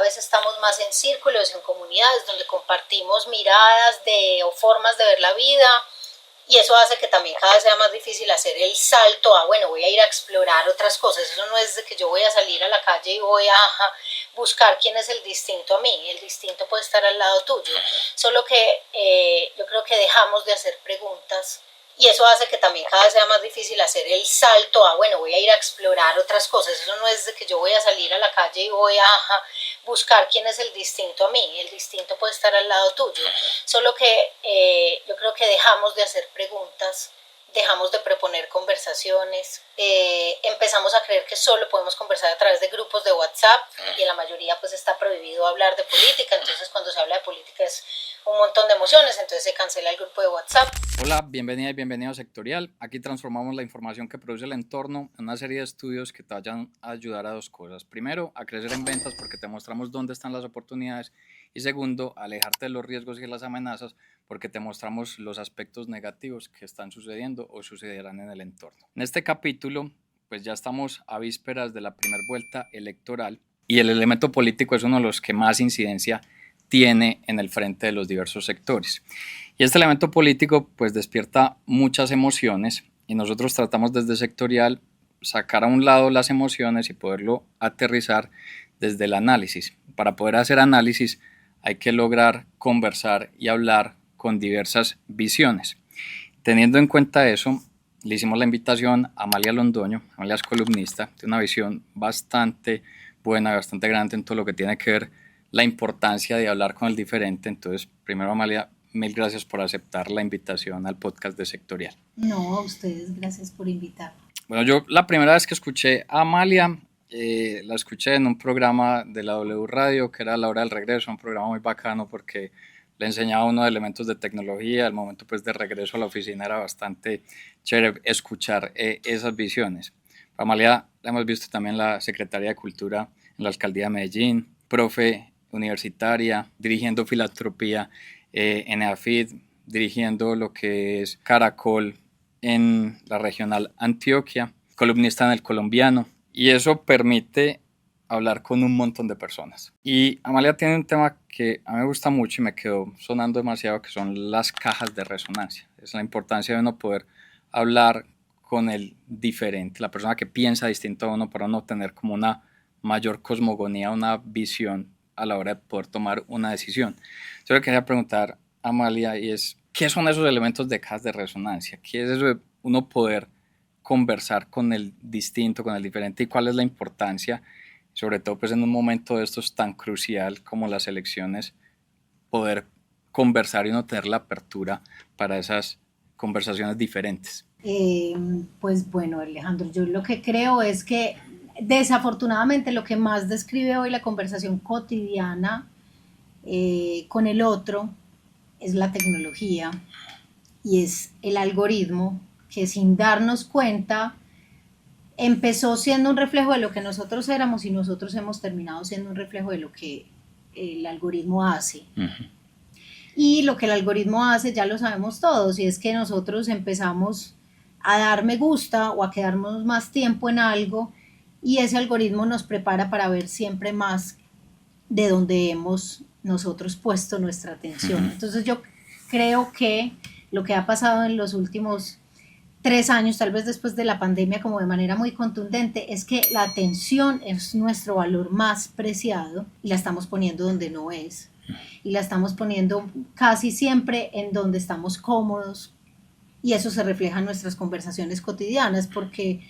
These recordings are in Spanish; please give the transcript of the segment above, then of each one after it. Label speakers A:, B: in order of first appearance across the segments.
A: vez estamos más en círculos, en comunidades donde compartimos miradas o formas de ver la vida, y eso hace que también cada vez sea más difícil hacer el salto a, bueno, voy a ir a explorar otras cosas. Eso no es de que yo voy a salir a la calle y voy a buscar quién es el distinto a mí. El distinto puede estar al lado tuyo, solo que yo creo que dejamos de hacer preguntas. Y eso hace que también cada vez sea más difícil hacer el salto a, bueno, voy a ir a explorar otras cosas. Eso no es de que yo voy a salir a la calle y voy a buscar quién es el distinto a mí. El distinto puede estar al lado tuyo. Solo que yo creo que dejamos de hacer preguntas, dejamos de proponer conversaciones, empezamos a creer que solo podemos conversar a través de grupos de WhatsApp, y en la mayoría pues está prohibido hablar de política. Entonces cuando se habla de política es un montón de emociones, entonces se cancela el grupo de WhatsApp.
B: Hola, bienvenida y bienvenido a Sectorial. Aquí transformamos la información que produce el entorno en una serie de estudios que te vayan a ayudar a dos cosas. Primero, a crecer en ventas porque te mostramos dónde están las oportunidades. Y segundo, a alejarte de los riesgos y las amenazas porque te mostramos los aspectos negativos que están sucediendo o sucederán en el entorno. En este capítulo, pues ya estamos a vísperas de la primera vuelta electoral y el elemento político es uno de los que más incidencia tiene en el frente de los diversos sectores. Y este elemento político pues despierta muchas emociones y nosotros tratamos desde Sectorial sacar a un lado las emociones y poderlo aterrizar desde el análisis. Para poder hacer análisis hay que lograr conversar y hablar con diversas visiones. Teniendo en cuenta eso, le hicimos la invitación a Amalia Londoño. Amalia es columnista, tiene una visión bastante buena, bastante grande en todo lo que tiene que ver la importancia de hablar con el diferente. Entonces, primero, Amalia, mil gracias por aceptar la invitación al podcast de Sectorial.
A: No, a ustedes, gracias por invitarme.
B: Bueno, yo la primera vez que escuché a Amalia, la escuché en un programa de la W Radio, que era La Hora del Regreso, un programa muy bacano porque le enseñaba unos elementos de tecnología. El momento pues de regreso a la oficina era bastante chévere escuchar esas visiones. A Amalia la hemos visto también en la Secretaría de Cultura en la Alcaldía de Medellín, profe universitaria, dirigiendo filantropía en EAFID, dirigiendo lo que es Caracol en la regional Antioquia, columnista en El Colombiano, y eso permite hablar con un montón de personas. Y Amalia tiene un tema que a mí me gusta mucho y me quedó sonando demasiado, que son las cajas de resonancia. Es la importancia de uno poder hablar con el diferente, la persona que piensa distinto a uno, para uno tener como una mayor cosmogonía, una visión a la hora de poder tomar una decisión. Yo le quería preguntar a Amalia, y es, ¿qué son esos elementos de cajas de resonancia? ¿Qué es eso de uno poder conversar con el distinto, con el diferente, y cuál es la importancia, sobre todo pues en un momento de estos tan crucial como las elecciones, poder conversar y no tener la apertura para esas conversaciones diferentes?
A: Pues bueno, Alejandro, yo lo que creo es que desafortunadamente lo que más describe hoy la conversación cotidiana con el otro es la tecnología y es el algoritmo que, sin darnos cuenta, empezó siendo un reflejo de lo que nosotros éramos y nosotros hemos terminado siendo un reflejo de lo que el algoritmo hace. Uh-huh. Y lo que el algoritmo hace ya lo sabemos todos, y es que nosotros empezamos a dar me gusta o a quedarnos más tiempo en algo, y ese algoritmo nos prepara para ver siempre más de donde hemos nosotros puesto nuestra atención. Uh-huh. Entonces yo creo que lo que ha pasado en los últimos 3 años, tal vez después de la pandemia, como de manera muy contundente, es que la atención es nuestro valor más preciado y la estamos poniendo donde no es. Y la estamos poniendo casi siempre en donde estamos cómodos, y eso se refleja en nuestras conversaciones cotidianas, porque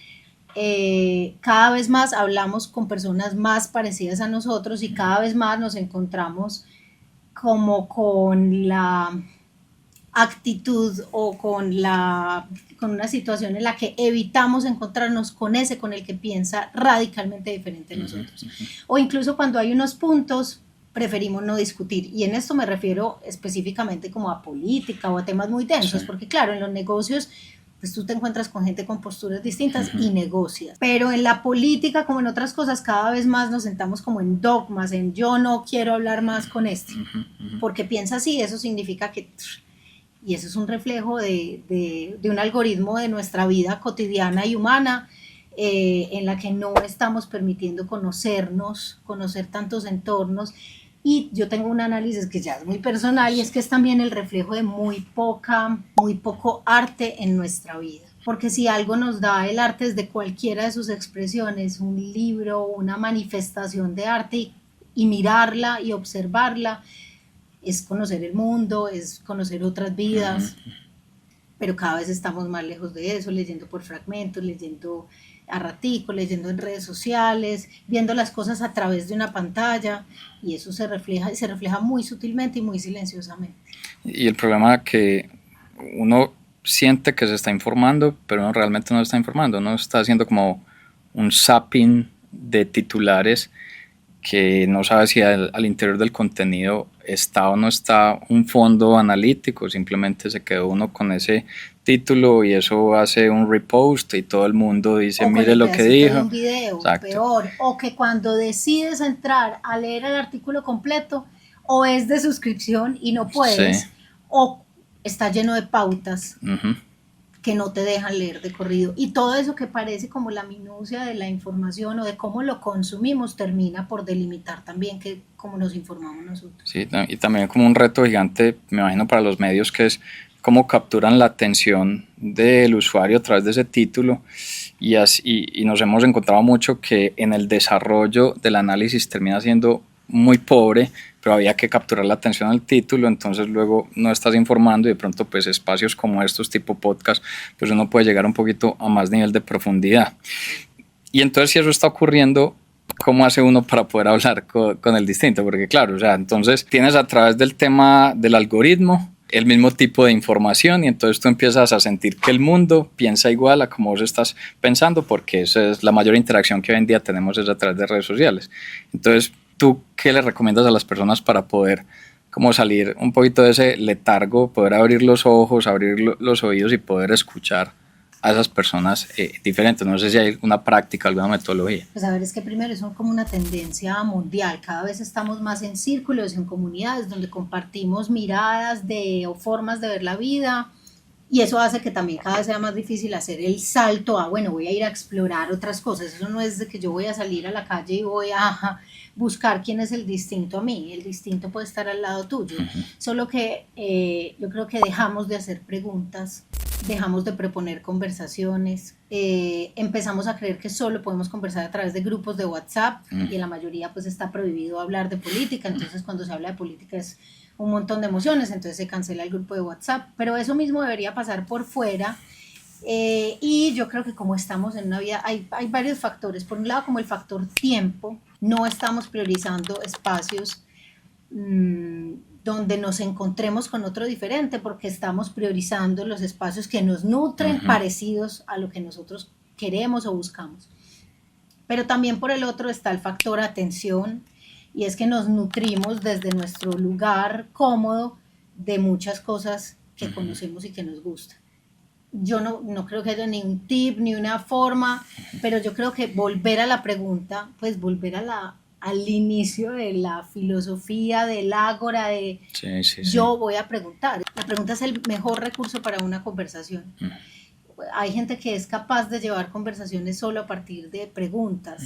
A: cada vez más hablamos con personas más parecidas a nosotros y cada vez más nos encontramos como con la actitud o con una situación en la que evitamos encontrarnos con ese con el que piensa radicalmente diferente a nosotros. O incluso cuando hay unos puntos, preferimos no discutir, y en esto me refiero específicamente como a política o a temas muy densos, sí. Porque claro, en los negocios pues tú te encuentras con gente con posturas distintas y negocias, pero en la política, como en otras cosas, cada vez más nos sentamos como en dogmas, en yo no quiero hablar más con este, porque piensa así, eso significa que... Y eso es un reflejo de un algoritmo de nuestra vida cotidiana y humana, en la que no estamos permitiendo conocernos, conocer tantos entornos. Y yo tengo un análisis que ya es muy personal y es que es también el reflejo de muy poco arte en nuestra vida. Porque si algo nos da el arte desde cualquiera de sus expresiones, un libro, una manifestación de arte y mirarla y observarla, es conocer el mundo, es conocer otras vidas, pero cada vez estamos más lejos de eso, leyendo por fragmentos, leyendo a ratico, leyendo en redes sociales, viendo las cosas a través de una pantalla, y eso se refleja muy sutilmente y muy silenciosamente.
B: Y el problema es que uno siente que se está informando, pero uno realmente no está informando, uno está haciendo como un zapping de titulares que no sabe si al interior del contenido está o no está un fondo analítico, simplemente se quedó uno con ese título y eso hace un repost y todo el mundo dice, mire lo que dijo.
A: Un video, peor, o que cuando decides entrar a leer el artículo completo, o es de suscripción y no puedes, sí, o está lleno de pautas que no te dejan leer de corrido, y todo eso que parece como la minucia de la información o de cómo lo consumimos termina por delimitar también que cómo nos informamos nosotros.
B: Sí, y también como un reto gigante, me imagino, para los medios, que es cómo capturan la atención del usuario a través de ese título, y nos hemos encontrado mucho que en el desarrollo del análisis termina siendo muy pobre, pero había que capturar la atención al título, entonces luego no estás informando y de pronto pues espacios como estos tipo podcast, pues uno puede llegar un poquito a más nivel de profundidad. Y entonces si eso está ocurriendo, ¿cómo hace uno para poder hablar con el distinto? Porque claro, o sea, entonces tienes a través del tema del algoritmo el mismo tipo de información y entonces tú empiezas a sentir que el mundo piensa igual a como vos estás pensando, porque esa es la mayor interacción que hoy en día tenemos, es a través de redes sociales. Entonces, ¿tú qué le recomiendas a las personas para poder como salir un poquito de ese letargo, poder abrir los ojos, abrir los oídos y poder escuchar a esas personas diferentes? No sé si hay una práctica, alguna metodología.
A: Pues a ver, es que primero es como una tendencia mundial, cada vez estamos más en círculos, en comunidades donde compartimos miradas o formas de ver la vida, y eso hace que también cada vez sea más difícil hacer el salto a, bueno, voy a ir a explorar otras cosas. Eso no es de que yo voy a salir a la calle y voy a buscar quién es el distinto a mí, el distinto puede estar al lado tuyo, solo que yo creo que dejamos de hacer preguntas, dejamos de proponer conversaciones, empezamos a creer que solo podemos conversar a través de grupos de WhatsApp, y en la mayoría pues está prohibido hablar de política, entonces cuando se habla de política es un montón de emociones, entonces se cancela el grupo de WhatsApp, pero eso mismo debería pasar por fuera. Y yo creo que como estamos en una vida, hay varios factores. Por un lado, como el factor tiempo, no estamos priorizando espacios donde nos encontremos con otro diferente, porque estamos priorizando los espacios que nos nutren, parecidos a lo que nosotros queremos o buscamos. Pero también por el otro está el factor atención, y es que nos nutrimos desde nuestro lugar cómodo de muchas cosas que conocemos y que nos gustan. Yo no creo que haya ni un tip ni una forma, pero yo creo que volver a la pregunta, pues volver al inicio de la filosofía, del ágora, de yo voy a preguntar. La pregunta es el mejor recurso para una conversación. Hay gente que es capaz de llevar conversaciones solo a partir de preguntas.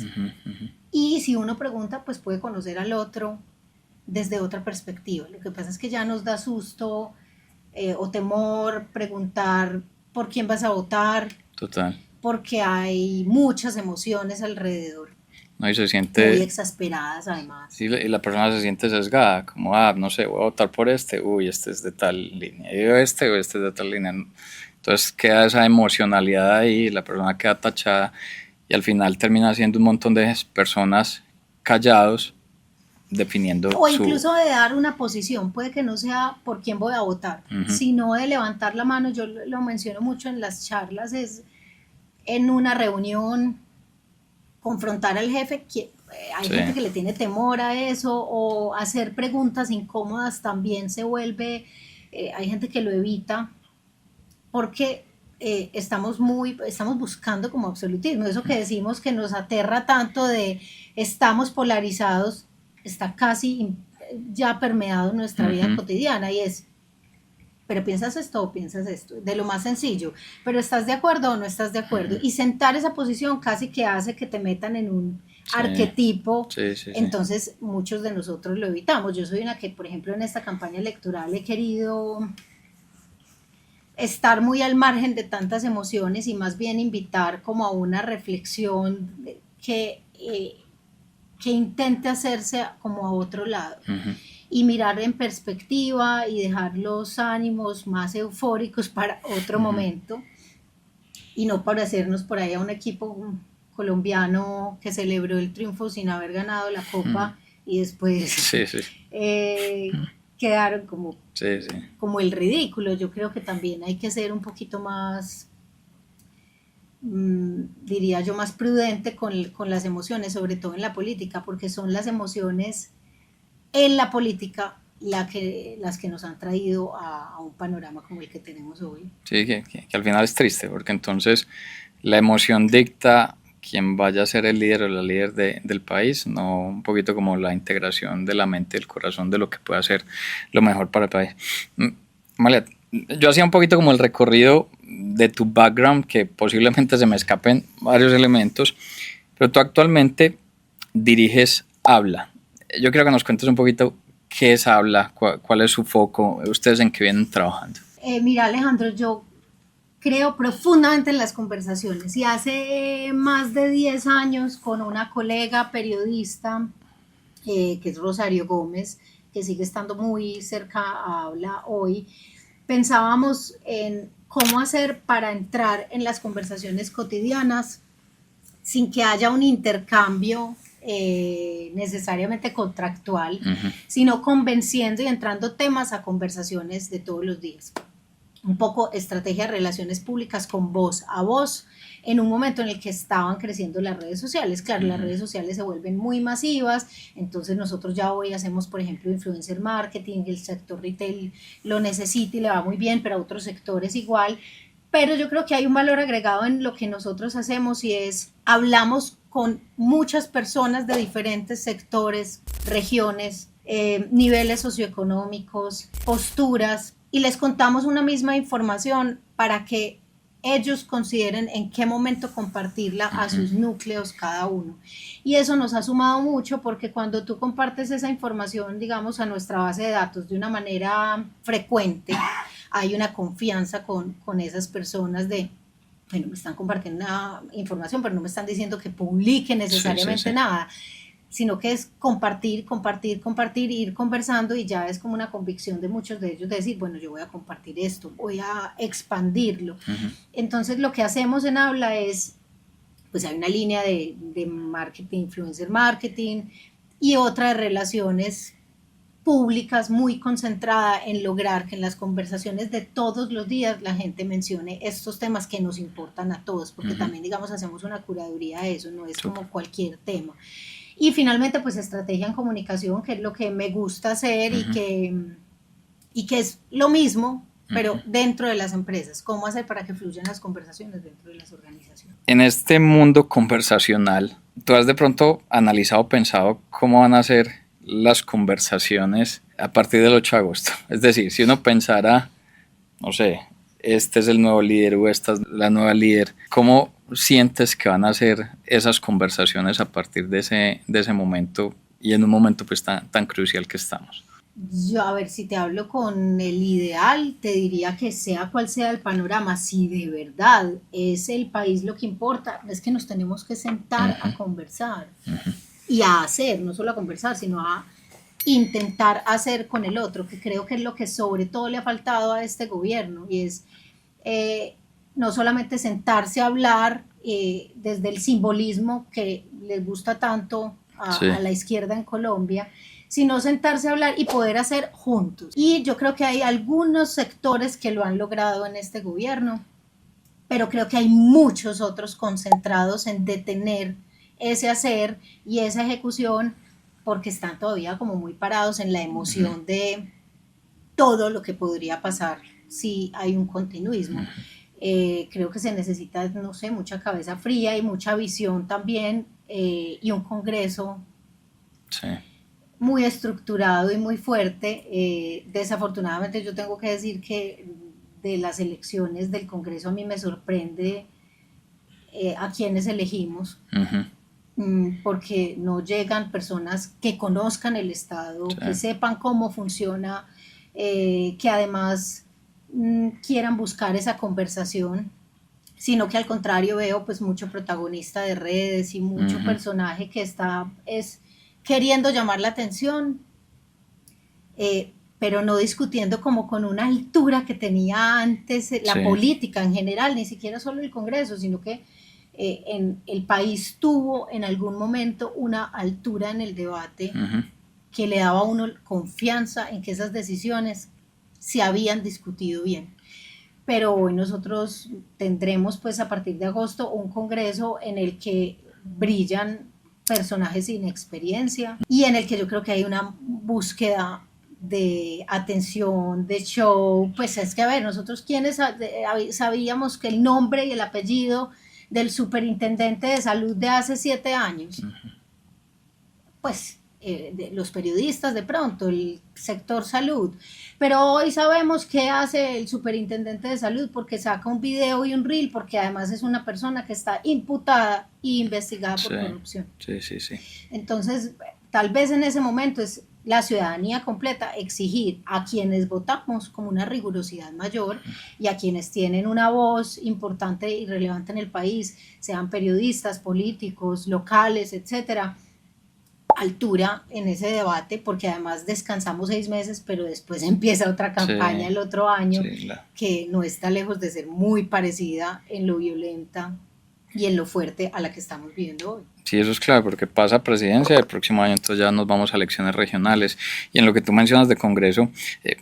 A: Y si uno pregunta, pues puede conocer al otro desde otra perspectiva. Lo que pasa es que ya nos da susto o temor preguntar por quién vas a votar.
B: Total.
A: Porque hay muchas emociones alrededor.
B: No, y se siente
A: muy exasperadas además.
B: Sí, y la persona se siente sesgada, como, no sé, voy a votar por este, este es de tal línea, y este es de tal línea. Entonces queda esa emocionalidad ahí, la persona queda tachada, y al final termina siendo un montón de personas callados, definiendo
A: o incluso de dar una posición, puede que no sea por quién voy a votar, sino de levantar la mano. Yo lo menciono mucho en las charlas, es en una reunión confrontar al jefe, hay gente que le tiene temor a eso, o hacer preguntas incómodas también se vuelve, hay gente que lo evita porque estamos buscando como absolutismo, eso que decimos que nos aterra tanto de estamos polarizados, está casi ya permeado en nuestra vida cotidiana, y es pero piensas esto o piensas esto, de lo más sencillo, pero ¿estás de acuerdo o no estás de acuerdo? Y sentar esa posición casi que hace que te metan en un arquetipo,
B: sí.
A: entonces muchos de nosotros lo evitamos. Yo soy una que, por ejemplo, en esta campaña electoral he querido estar muy al margen de tantas emociones y más bien invitar como a una reflexión que intente hacerse como a otro lado. Y mirar en perspectiva y dejar los ánimos más eufóricos para otro momento y no parecernos por ahí a un equipo colombiano que celebró el triunfo sin haber ganado la copa y después quedaron como el ridículo. Yo creo que también hay que ser un poquito más, diría yo, más prudente con las emociones, sobre todo en la política, porque son las emociones en la política las que nos han traído a un panorama como el que tenemos hoy.
B: Sí, que al final es triste, porque entonces la emoción dicta quién vaya a ser el líder o la líder del país, no un poquito como la integración de la mente y el corazón de lo que pueda ser lo mejor para el país. Amalia, yo hacía un poquito como el recorrido de tu background, que posiblemente se me escapen varios elementos, pero tú actualmente diriges Habla. Yo quiero que nos cuentes un poquito qué es Habla, cuál es su foco, ustedes en qué vienen trabajando.
A: Mira, Alejandro, yo creo profundamente en las conversaciones y hace más de 10 años con una colega periodista que es Rosario Gómez, que sigue estando muy cerca a Habla hoy, pensábamos en cómo hacer para entrar en las conversaciones cotidianas sin que haya un intercambio necesariamente contractual, sino convenciendo y entrando temas a conversaciones de todos los días. Un poco estrategia de relaciones públicas con voz a voz, en un momento en el que estaban creciendo las redes sociales. Claro, las redes sociales se vuelven muy masivas, entonces nosotros ya hoy hacemos, por ejemplo, influencer marketing, el sector retail lo necesita y le va muy bien, pero a otros sectores igual. Pero yo creo que hay un valor agregado en lo que nosotros hacemos y es, hablamos con muchas personas de diferentes sectores, regiones, niveles socioeconómicos, posturas, y les contamos una misma información para que ellos consideren en qué momento compartirla a sus núcleos cada uno. Y eso nos ha sumado mucho porque cuando tú compartes esa información, digamos, a nuestra base de datos de una manera frecuente, hay una confianza con esas personas de, bueno, me están compartiendo una información, pero no me están diciendo que publique necesariamente nada, sino que es compartir, ir conversando y ya es como una convicción de muchos de ellos de decir, bueno, yo voy a compartir esto, voy a expandirlo. Entonces lo que hacemos en Habla es, pues hay una línea de marketing, influencer marketing y otra de relaciones públicas muy concentrada en lograr que en las conversaciones de todos los días la gente mencione estos temas que nos importan a todos, porque también, digamos, hacemos una curaduría de eso, no es como cualquier tema. Y finalmente, pues estrategia en comunicación, que es lo que me gusta hacer y que es lo mismo, pero dentro de las empresas. ¿Cómo hacer para que fluyan las conversaciones dentro de las organizaciones?
B: En este mundo conversacional, ¿tú has de pronto analizado, pensado cómo van a ser las conversaciones a partir del 8 de agosto? Es decir, si uno pensara, no sé, este es el nuevo líder o esta es la nueva líder, ¿cómo sientes que van a ser esas conversaciones a partir de ese momento y en un momento pues tan crucial que estamos?
A: Yo, a ver, si te hablo con el ideal, te diría que sea cual sea el panorama, si de verdad es el país lo que importa, es que nos tenemos que sentar a conversar y a hacer, no solo a conversar, sino a intentar hacer con el otro, que creo que es lo que sobre todo le ha faltado a este gobierno, y es no solamente sentarse a hablar desde el simbolismo que les gusta tanto a la izquierda en Colombia, sino sentarse a hablar y poder hacer juntos. Y yo creo que hay algunos sectores que lo han logrado en este gobierno, pero creo que hay muchos otros concentrados en detener ese hacer y esa ejecución porque están todavía como muy parados en la emoción de todo lo que podría pasar si hay un continuismo. Creo que se necesita, no sé, mucha cabeza fría y mucha visión también y un Congreso muy estructurado y muy fuerte. Desafortunadamente yo tengo que decir que de las elecciones del Congreso a mí me sorprende a quienes elegimos,
B: Ujú,
A: porque no llegan personas que conozcan el Estado,
B: sí,
A: que sepan cómo funciona, que además quieran buscar esa conversación, sino que al contrario veo pues mucho protagonista de redes y mucho
B: ujú,
A: personaje que está queriendo llamar la atención, pero no discutiendo como con una altura que tenía antes
B: sí,
A: la política en general, ni siquiera solo el Congreso, sino que el país tuvo en algún momento una altura en el debate
B: ujú,
A: que le daba a uno confianza en que esas decisiones se habían discutido bien. Pero hoy nosotros tendremos pues a partir de agosto un congreso en el que brillan personajes sin experiencia y en el que yo creo que hay una búsqueda de atención, de show, pues es que a ver, nosotros quienes sabíamos que el nombre y el apellido del superintendente de salud de hace 7 años, pues los periodistas de pronto, el sector salud. Pero hoy sabemos qué hace el superintendente de salud porque saca un video y un reel, porque además es una persona que está imputada e investigada
B: sí,
A: por corrupción.
B: sí, sí, sí.
A: Entonces, tal vez en ese momento es la ciudadanía completa exigir a quienes votamos como una rigurosidad mayor y a quienes tienen una voz importante y relevante en el país, sean periodistas, políticos, locales, etcétera, altura en ese debate, porque además descansamos 6 meses, pero después empieza otra
B: Sí,
A: campaña el otro año
B: sí,
A: que no está lejos de ser muy parecida en lo violenta y en lo fuerte a la que estamos viviendo hoy.
B: sí, eso es clave porque pasa presidencia el próximo año, entonces ya nos vamos a elecciones regionales. Y en lo que tú mencionas de Congreso,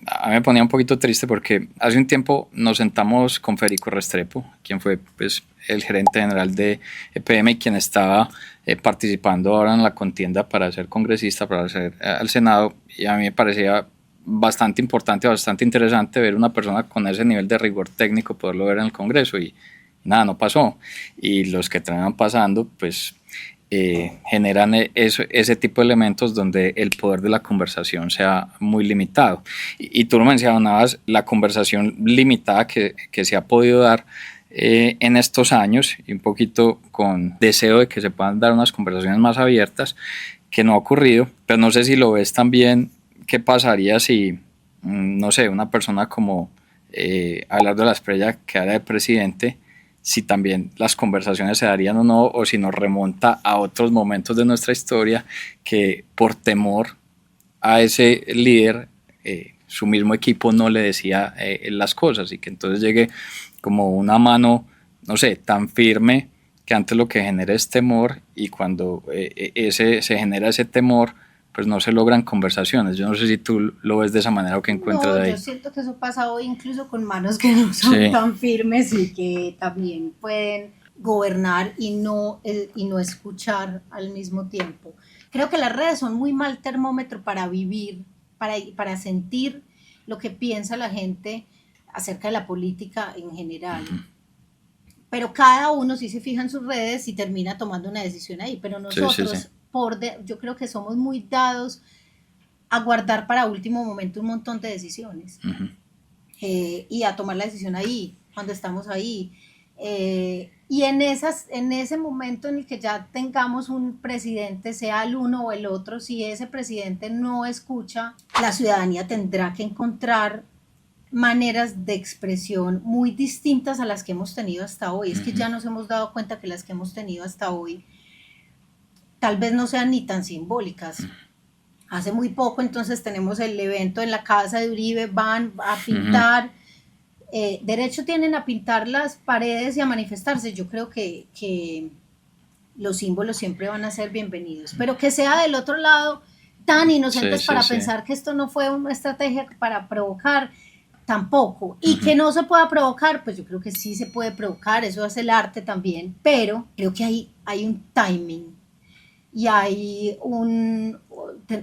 B: a mí me ponía un poquito triste porque hace un tiempo nos sentamos con Federico Restrepo, quien fue pues, el gerente general de EPM y quien estaba participando ahora en la contienda para ser congresista, para ser al Senado, y a mí me parecía bastante importante, bastante interesante ver una persona con ese nivel de rigor técnico, poderlo ver en el Congreso y nada, no pasó. Y los que terminan pasando, pues generan ese tipo de elementos donde el poder de la conversación sea muy limitado. Y tú lo mencionabas, la conversación limitada que se ha podido dar en estos años y un poquito con deseo de que se puedan dar unas conversaciones más abiertas, que no ha ocurrido, pero no sé si lo ves también, qué pasaría si, no sé, una persona como Abelardo de la Espriella quedara de presidente, si también las conversaciones se darían o no, o si nos remonta a otros momentos de nuestra historia que por temor a ese líder, su mismo equipo no le decía las cosas y que entonces llegue como una mano, no sé, tan firme que antes lo que genera es temor y cuando se genera ese temor, pues no se logran conversaciones. Yo no sé si tú lo ves de esa manera o qué encuentras
A: No, yo
B: ahí.
A: siento que eso pasa hoy incluso con manos que no son
B: Sí,
A: tan firmes y que también pueden gobernar y no escuchar al mismo tiempo. Creo que las redes son muy mal termómetro para vivir, para sentir lo que piensa la gente acerca de la política en general. Pero cada uno sí se fija en sus redes y termina tomando una decisión ahí. Pero
B: sí, sí, sí.
A: nosotros, yo creo que somos muy dados a guardar para último momento un montón de decisiones
B: Uh-huh.
A: y a tomar la decisión ahí, cuando estamos ahí. Y en ese momento en el que ya tengamos un presidente, sea el uno o el otro, si ese presidente no escucha, la ciudadanía tendrá que encontrar maneras de expresión muy distintas a las que hemos tenido hasta hoy. Es que
B: Uh-huh.
A: ya nos hemos dado cuenta que las que hemos tenido hasta hoy tal vez no sean ni tan simbólicas. Hace muy poco entonces tenemos el evento en la casa de Uribe, van a
B: Uh-huh.
A: pintar, derecho tienen a pintar las paredes y a manifestarse. Yo creo que los símbolos siempre van a ser bienvenidos, pero que sea del otro lado tan
B: Sí,
A: inocentes
B: sí,
A: para
B: sí.
A: pensar que esto no fue una estrategia para provocar, tampoco. Y
B: Uh-huh.
A: que no se pueda provocar, pues yo creo que sí se puede provocar, eso es el arte también, pero creo que hay un timing y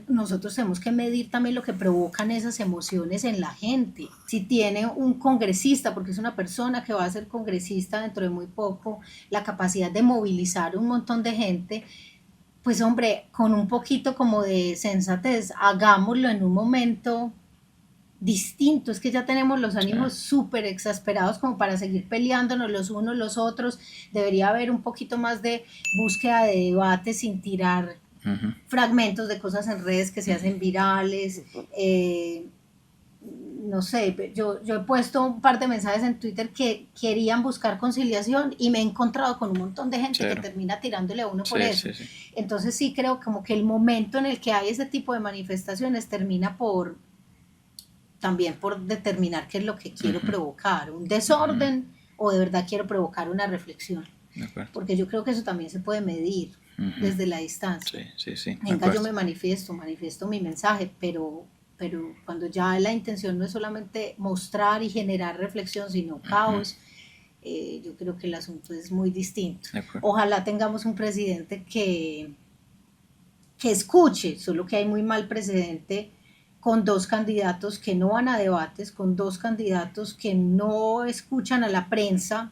A: nosotros tenemos que medir también lo que provocan esas emociones en la gente. Si tiene un congresista, porque es una persona que va a ser congresista dentro de muy poco, la capacidad de movilizar un montón de gente, Pues hombre, con un poquito como de sensatez, hagámoslo en un momento distinto. Es que ya tenemos los
B: Sí.
A: ánimos súper exasperados como para seguir peleándonos los unos los otros. Debería haber un poquito más de búsqueda de debate sin tirar
B: Ujú.
A: fragmentos de cosas en redes que se hacen virales. No sé, yo he puesto un par de mensajes en Twitter que querían buscar conciliación y me he encontrado con un montón de gente que
B: Cero.
A: termina tirándole a uno por
B: Sí,
A: eso.
B: sí, sí.
A: Entonces sí creo como que el momento en el que hay ese tipo de manifestaciones termina por también por determinar qué es lo que quiero
B: Ujú.
A: provocar, un desorden o de verdad quiero provocar una reflexión,
B: De acuerdo.
A: porque yo creo que eso también se puede medir
B: Ujú.
A: desde la distancia.
B: Sí, sí, sí, de
A: Venga, yo
B: acuerdo.
A: me manifiesto mi mensaje, pero cuando ya la intención no es solamente mostrar y generar reflexión, sino
B: Ujú.
A: caos, yo creo que el asunto es muy distinto.
B: De acuerdo.
A: Ojalá tengamos un presidente que escuche, solo que hay muy mal precedente con dos candidatos que no van a debates, con dos candidatos que no escuchan a la prensa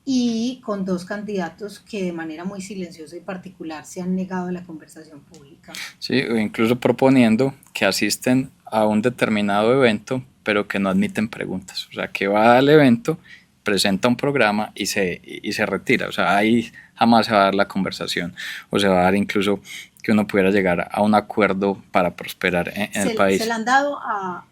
A: y con dos candidatos que de manera muy silenciosa y particular se han negado a la conversación pública.
B: Sí, o incluso proponiendo que asisten a un determinado evento, pero que no admiten preguntas. O sea, que va al evento, presenta un programa y se retira. O sea, ahí jamás se va a dar la conversación. O se va a dar incluso que uno pudiera llegar a un acuerdo para prosperar en el
A: Se
B: país.
A: la han dado a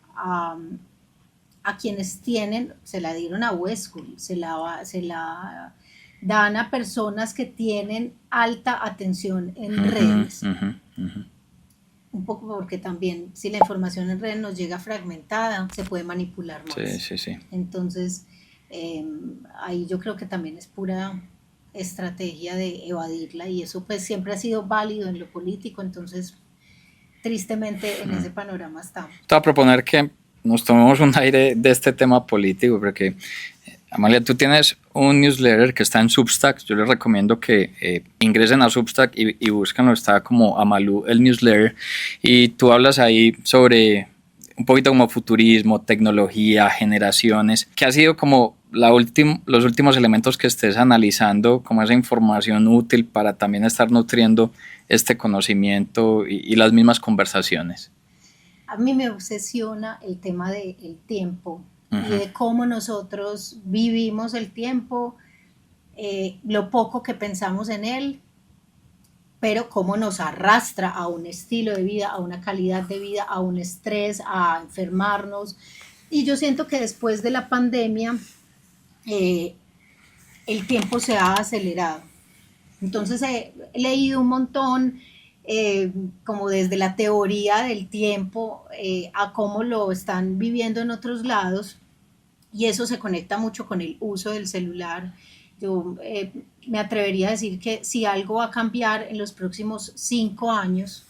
A: quienes tienen, se la dieron a Westwood, se la dan a personas que tienen alta atención en redes. Un poco porque también si la información en redes nos llega fragmentada, se puede manipular más.
B: Sí, sí, sí.
A: Entonces, ahí yo creo que también es pura estrategia de evadirla y eso pues siempre ha sido válido en lo político, entonces tristemente en ese panorama estamos.
B: Te voy a proponer que nos tomemos un aire de este tema político, porque Amalia, tú tienes un newsletter que está en Substack. Yo les recomiendo que ingresen a Substack y búscanlo. Está como Amalu, el newsletter. Y tú hablas ahí sobre un poquito como futurismo, tecnología, generaciones, que ha sido como los últimos elementos que estés analizando, como esa información útil para también estar nutriendo este conocimiento y las mismas conversaciones.
A: A mí me obsesiona el tema del tiempo y de cómo nosotros vivimos el tiempo, lo poco que pensamos en él, pero cómo nos arrastra a un estilo de vida, a una calidad de vida, a un estrés, a enfermarnos. Y yo siento que después de la pandemia el tiempo se ha acelerado. Entonces he leído un montón, como desde la teoría del tiempo a cómo lo están viviendo en otros lados, y eso se conecta mucho con el uso del celular. Yo me atrevería a decir que si algo va a cambiar en los próximos 5 años,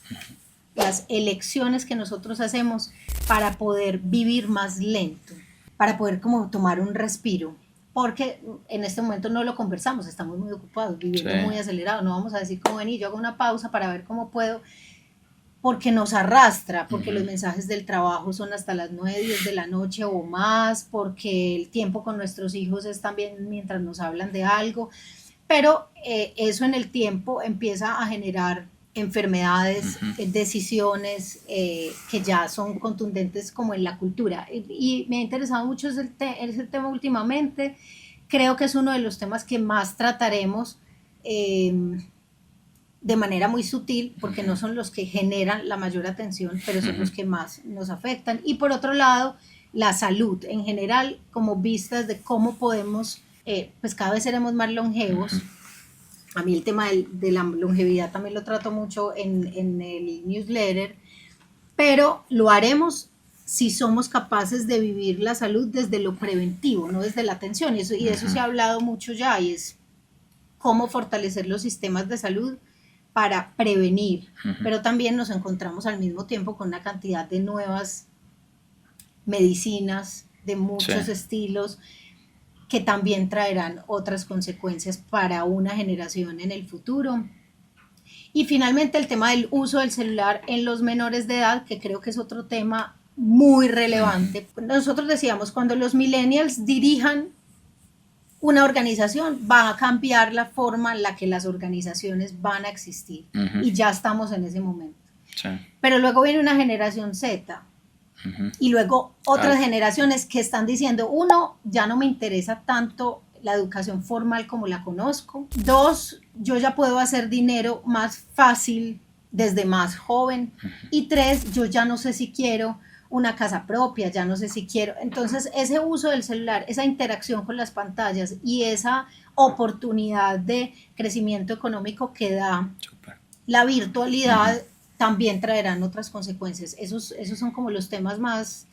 A: las elecciones que nosotros hacemos para poder vivir más lento, para poder como tomar un respiro, porque en este momento no lo conversamos, estamos muy ocupados, viviendo muy acelerado, no vamos a decir como vení, yo hago una pausa para ver cómo puedo, porque nos arrastra, porque los mensajes del trabajo son hasta las 9, 10 de la noche o más, porque el tiempo con nuestros hijos es también mientras nos hablan de algo, pero eso en el tiempo empieza a generar enfermedades, decisiones que ya son contundentes como en la cultura. Y me ha interesado mucho ese tema últimamente. Creo que es uno de los temas que más trataremos de manera muy sutil, porque no son los que generan la mayor atención, pero son los que más nos afectan. Y por otro lado, la salud en general, como vistas de cómo podemos, pues cada vez seremos más longevos. A mí el tema de la longevidad también lo trato mucho en el newsletter, pero lo haremos si somos capaces de vivir la salud desde lo preventivo, no desde la atención. Y eso se ha hablado mucho ya, y es cómo fortalecer los sistemas de salud para prevenir, pero también nos encontramos al mismo tiempo con una cantidad de nuevas medicinas, de muchos estilos, que también traerán otras consecuencias para una generación en el futuro. Y finalmente el tema del uso del celular en los menores de edad, que creo que es otro tema muy relevante. Nosotros decíamos, cuando los millennials dirijan una organización va a cambiar la forma en la que las organizaciones van a existir. Y ya estamos en ese momento.
B: Sí.
A: Pero luego viene una generación Z y luego otras generaciones que están diciendo, uno, ya no me interesa tanto la educación formal como la conozco. Dos, yo ya puedo hacer dinero más fácil desde más joven. Y tres, yo ya no sé si quiero una casa propia, ya no sé si quiero. Entonces, ese uso del celular, esa interacción con las pantallas y esa oportunidad de crecimiento económico que da la virtualidad también traerán otras consecuencias. Esos son como los temas más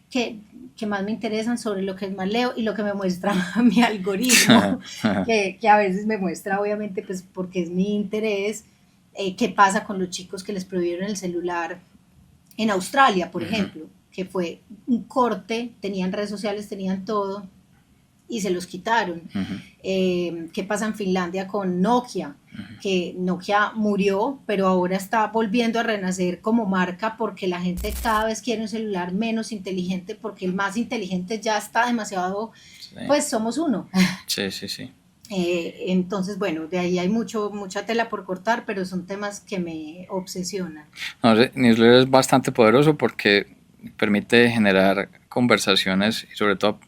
A: que más me interesan, sobre lo que más leo y lo que me muestra mi algoritmo, que a veces me muestra, obviamente, pues porque es mi interés, qué pasa con los chicos que les prohibieron el celular en Australia, por ejemplo, que fue un corte, tenían redes sociales, tenían todo, y se los quitaron. ¿Qué pasa en Finlandia con Nokia? Que Nokia murió, pero ahora está volviendo a renacer como marca porque la gente cada vez quiere un celular menos inteligente porque el más inteligente ya está demasiado, pues somos uno.
B: Sí, sí, sí.
A: Entonces, bueno, de ahí hay mucha tela por cortar, pero son temas que me obsesionan.
B: No, Newsletter es bastante poderoso porque permite generar conversaciones y sobre todo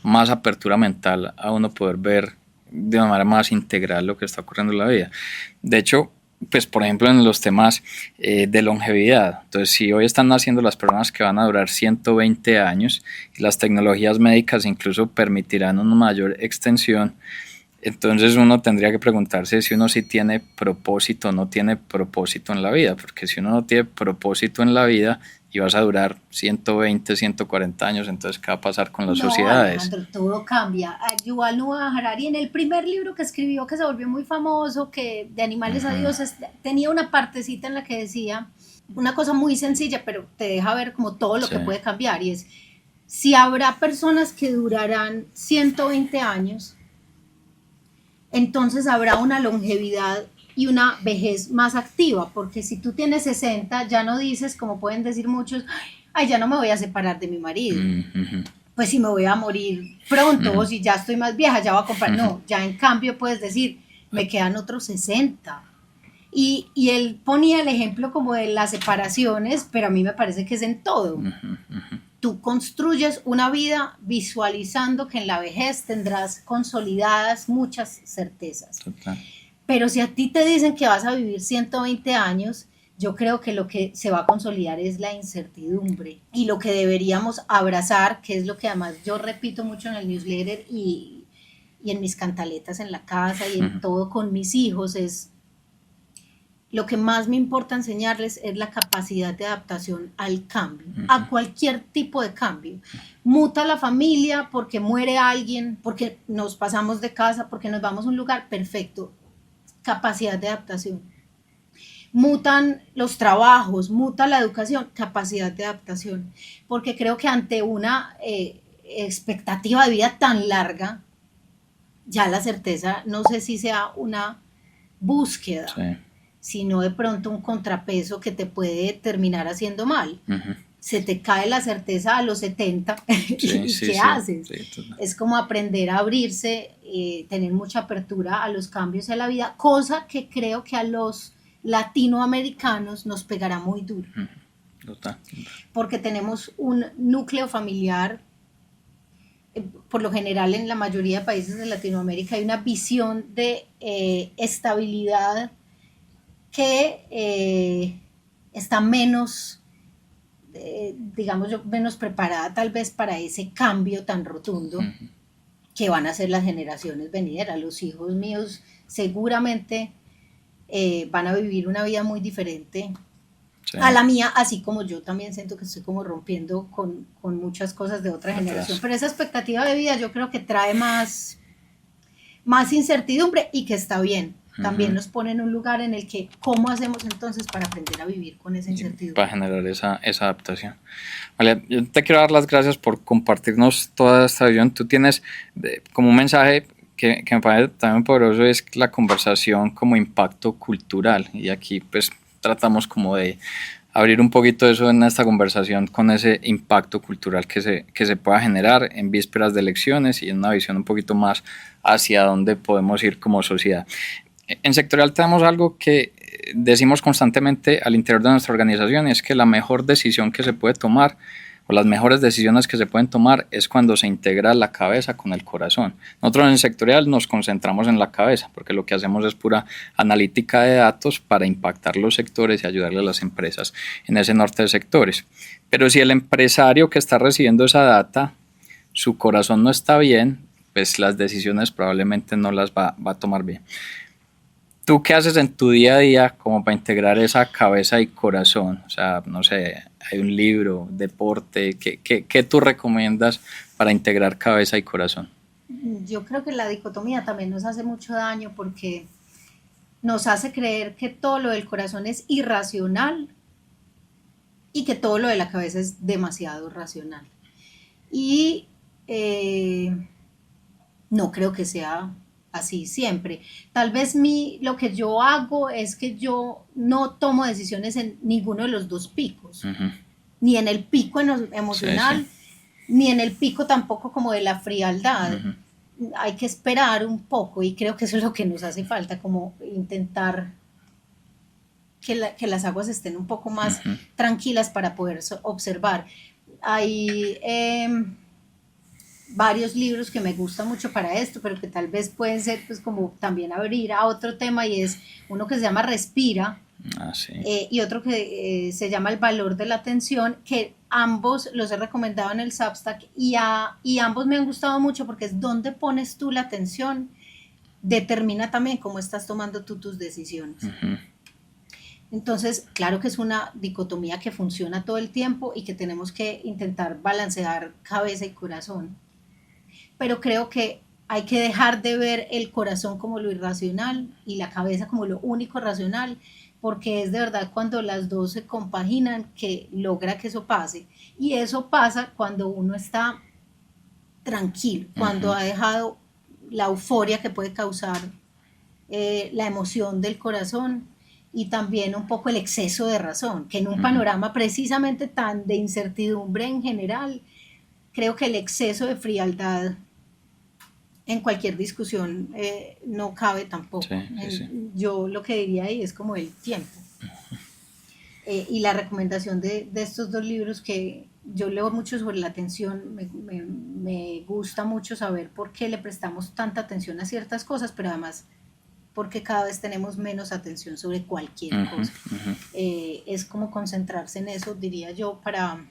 B: más apertura mental a uno poder ver de una manera más integral lo que está ocurriendo en la vida. De hecho, pues por ejemplo en los temas de longevidad, entonces si hoy están naciendo las personas que van a durar 120 años y las tecnologías médicas incluso permitirán una mayor extensión, entonces uno tendría que preguntarse si uno sí tiene propósito o no tiene propósito en la vida, porque si uno no tiene propósito en la vida y vas a durar 120, 140 años, entonces ¿qué va a pasar con las sociedades?
A: Alejandro, todo cambia. Yuval Noah Harari, en el primer libro que escribió, que se volvió muy famoso, que de animales a dioses, tenía una partecita en la que decía una cosa muy sencilla, pero te deja ver como todo lo que puede cambiar, y es, si habrá personas que durarán 120 años, entonces habrá una longevidad y una vejez más activa, porque si tú tienes 60, ya no dices, como pueden decir muchos, ay, ya no me voy a separar de mi marido, pues si me voy a morir pronto, o si ya estoy más vieja, ya voy a comprar, no, ya en cambio puedes decir, me quedan otros 60. Y él ponía el ejemplo como de las separaciones, pero a mí me parece que es en todo. Tú construyes una vida visualizando que en la vejez tendrás consolidadas muchas certezas.
B: Total.
A: Pero si a ti te dicen que vas a vivir 120 años, yo creo que lo que se va a consolidar es la incertidumbre. Y lo que deberíamos abrazar, que es lo que además yo repito mucho en el newsletter y en mis cantaletas en la casa y en todo con mis hijos, es lo que más me importa enseñarles es la capacidad de adaptación al cambio, a cualquier tipo de cambio. Muta la familia porque muere alguien, porque nos pasamos de casa, porque nos vamos a un lugar, perfecto. Capacidad de adaptación. Mutan los trabajos, muta la educación, capacidad de adaptación. Porque creo que ante una expectativa de vida tan larga, ya la certeza, no sé si sea una búsqueda, sino de pronto un contrapeso que te puede terminar haciendo mal. Se te cae la certeza a los 70 y ¿qué haces? Es como aprender a abrirse, tener mucha apertura a los cambios en la vida, cosa que creo que a los latinoamericanos nos pegará muy duro. Porque tenemos un núcleo familiar, por lo general en la mayoría de países de Latinoamérica hay una visión de estabilidad que está menos, digamos yo, menos preparada tal vez para ese cambio tan rotundo que van a ser las generaciones venideras. Los hijos míos seguramente van a vivir una vida muy diferente a la mía, así como yo también siento que estoy como rompiendo con muchas cosas de otra generación. Pero esa expectativa de vida yo creo que trae más incertidumbre y que está bien. También nos pone en un lugar en el que, ¿cómo hacemos entonces para aprender a vivir con esa incertidumbre?
B: Para generar esa adaptación. Vale, yo te quiero dar las gracias por compartirnos toda esta visión. Tú tienes como un mensaje que me parece también poderoso, es la conversación como impacto cultural. Y aquí pues tratamos como de abrir un poquito eso en esta conversación con ese impacto cultural que se pueda generar en vísperas de elecciones y en una visión un poquito más hacia dónde podemos ir como sociedad. En Sectorial tenemos algo que decimos constantemente al interior de nuestra organización, y es que la mejor decisión que se puede tomar o las mejores decisiones que se pueden tomar es cuando se integra la cabeza con el corazón. Nosotros en Sectorial nos concentramos en la cabeza porque lo que hacemos es pura analítica de datos para impactar los sectores y ayudarle a las empresas en ese norte de sectores. Pero si el empresario que está recibiendo esa data, su corazón no está bien, pues las decisiones probablemente no las va a tomar bien. ¿Tú qué haces en tu día a día como para integrar esa cabeza y corazón? O sea, no sé, hay un libro, deporte, ¿qué tú recomiendas para integrar cabeza y corazón?
A: Yo creo que la dicotomía también nos hace mucho daño porque nos hace creer que todo lo del corazón es irracional y que todo lo de la cabeza es demasiado racional. Y no creo que sea así siempre. Tal vez lo que yo hago es que yo no tomo decisiones en ninguno de los dos picos,
B: Uh-huh.
A: ni en el pico
B: Sí,
A: emocional,
B: sí.
A: ni en el pico tampoco como de la frialdad.
B: Uh-huh.
A: Hay que esperar un poco y creo que eso es lo que nos hace falta, como intentar que las aguas estén un poco más
B: Uh-huh.
A: tranquilas para poder observar. Hay varios libros que me gustan mucho para esto, pero que tal vez pueden ser pues como también abrir a otro tema, y es uno que se llama Respira,
B: Ah, sí.
A: y otro que se llama El valor de la atención, que ambos los he recomendado en el Substack y ambos me han gustado mucho porque es donde pones tú la atención, determina también cómo estás tomando tú tus decisiones.
B: Uh-huh.
A: Entonces, claro que es una dicotomía que funciona todo el tiempo y que tenemos que intentar balancear cabeza y corazón, pero creo que hay que dejar de ver el corazón como lo irracional y la cabeza como lo único racional, porque es de verdad cuando las dos se compaginan que logra que eso pase. Y eso pasa cuando uno está tranquilo, cuando
B: Uh-huh.
A: ha dejado la euforia que puede causar la emoción del corazón, y también un poco el exceso de razón, que en un
B: Uh-huh.
A: panorama precisamente tan de incertidumbre en general, creo que el exceso de frialdad en cualquier discusión no cabe tampoco.
B: Sí, sí, sí.
A: Yo lo que diría ahí es como el tiempo. Y la recomendación de estos dos libros, que yo leo mucho sobre la atención, me gusta mucho saber por qué le prestamos tanta atención a ciertas cosas, pero además porque cada vez tenemos menos atención sobre cualquier
B: Uh-huh.
A: cosa.
B: Uh-huh.
A: Es como concentrarse en eso, diría yo, para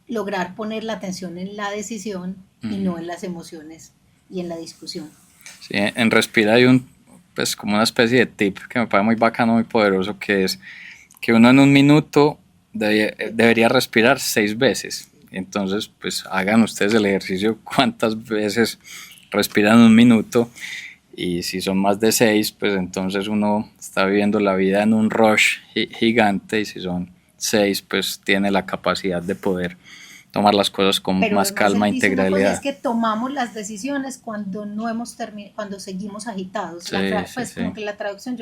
A: lograr poner la atención en la decisión y no en las emociones y en la discusión.
B: Sí, en Respira hay pues como una especie de tip que me parece muy bacano, muy poderoso, que es que uno en un minuto debería respirar 6 veces. Entonces, pues hagan ustedes el ejercicio cuántas veces respiran en un minuto, y si son más de 6, pues entonces uno está viviendo la vida en un rush gigante, y si son 6, pues tiene la capacidad de poder tomar las cosas con
A: Pero
B: más
A: además
B: calma e
A: él dice una cosa, es
B: integralidad.
A: que tomamos las decisiones cuando no hemos terminado, cuando seguimos agitados.
B: Sí,
A: Pues
B: sí,
A: como
B: sí.
A: que la traducción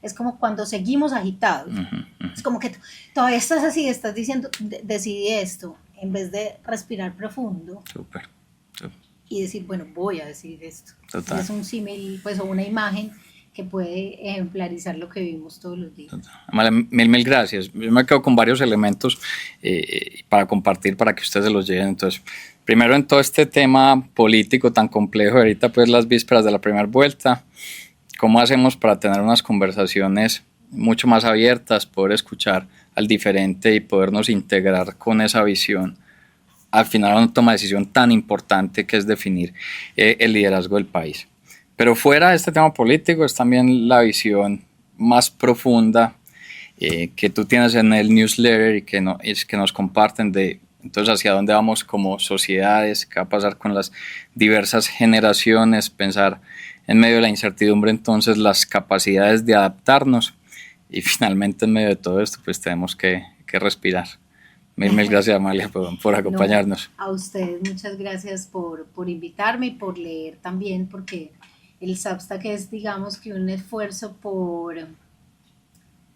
A: es como cuando seguimos agitados.
B: Uh-huh.
A: Es como que todavía estás así, estás diciendo, decidí esto, en vez de respirar profundo
B: Súper.
A: y decir, bueno, voy a decidir esto.
B: Total.
A: Y es un símil, pues, o una imagen que puede ejemplarizar lo que vivimos todos los días.
B: Vale, mil gracias. Yo me quedo con varios elementos para compartir, para que ustedes se los lleven. Entonces, primero, en todo este tema político tan complejo, ahorita pues las vísperas de la primera vuelta, ¿cómo hacemos para tener unas conversaciones mucho más abiertas, poder escuchar al diferente y podernos integrar con esa visión? Al final, una toma de decisión tan importante que es definir el liderazgo del país. Pero fuera de este tema político es también la visión más profunda que tú tienes en el newsletter y que nos comparten de entonces hacia dónde vamos como sociedades, qué va a pasar con las diversas generaciones, pensar en medio de la incertidumbre entonces las capacidades de adaptarnos, y finalmente en medio de todo esto pues tenemos que respirar. Mil gracias, Amalia, por acompañarnos.
A: No, a ustedes muchas gracias por invitarme y por leer también, porque el Substack es, digamos, que un esfuerzo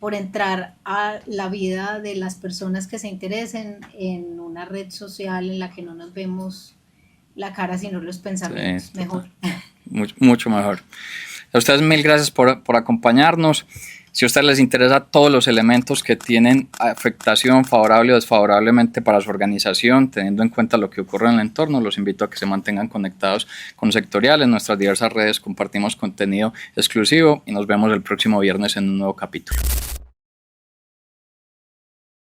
A: por entrar a la vida de las personas que se interesen en una red social en la que no nos vemos la cara sino los pensamientos.
B: Sí,
A: mejor.
B: Mucho mejor. A ustedes mil gracias por acompañarnos. Si a ustedes les interesa todos los elementos que tienen afectación favorable o desfavorablemente para su organización, teniendo en cuenta lo que ocurre en el entorno, los invito a que se mantengan conectados con Sectorial. En nuestras diversas redes compartimos contenido exclusivo y nos vemos el próximo viernes en un nuevo capítulo.